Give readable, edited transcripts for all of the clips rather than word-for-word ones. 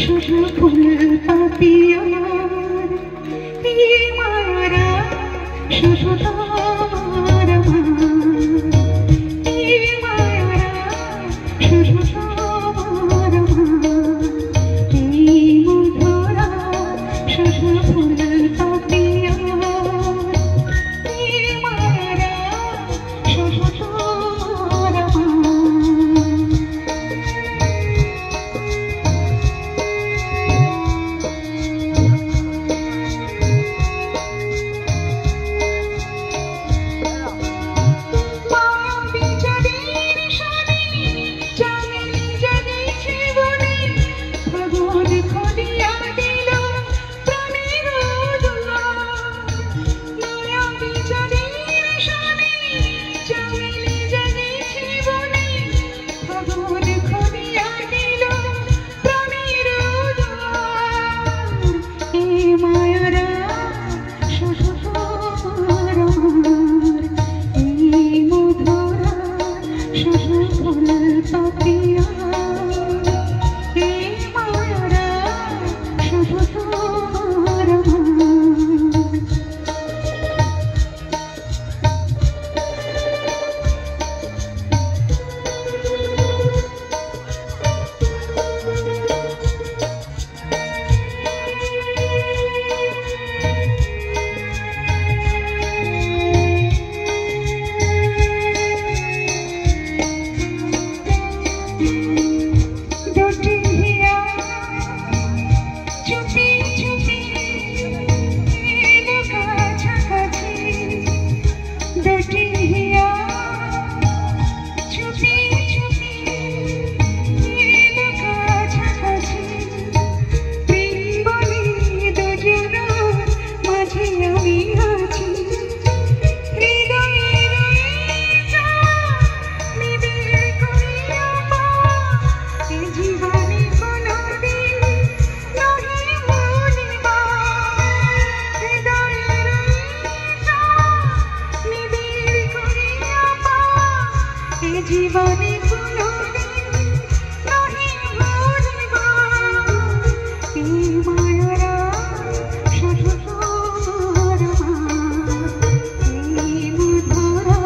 শুধু ফুল পাপিয়ার এই মায়ারা শুধু তোমার আমার এই মায়ারা শুধু তোমার আমার এই মধুরা শুধু ফুল পাপিয়ার এই মায়ারা শুধু তোমার আমার জীবনে কোনোদিন নহি ভুলিবা এই মায়ারা শুধু তোমার আমার এই মধুরা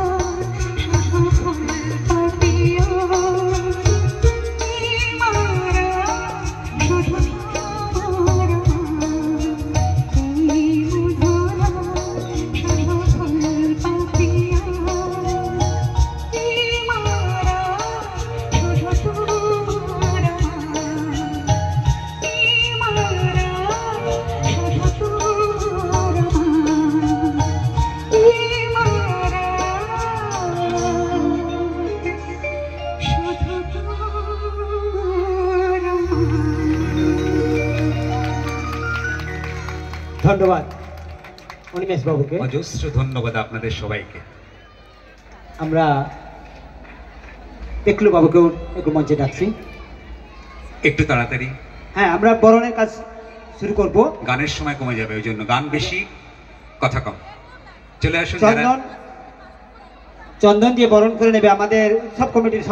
শুধু ফুল পাপিয়ার এই মায়ারা শুধু তোমার আমার এই মধুরা শুধু ফুল পাপিয়ার ধন্যবাদ অনিমেষ বাবুকে। অজস্র ধন্যবাদ আপনাদের সবাইকে। আমরা পেকলু বাবুকেও একটু মঞ্চে ডাকছি। একটু তাড়াতাড়ি, হ্যাঁ, আমরা বরণের কাজ শুরু করব। গানের সময় কমে যাবে, ওই জন্য গান বেশি কথা কম। চলে আসুন। চন্দন দিয়ে বরণ করে নেবে আমাদের সব কমিটির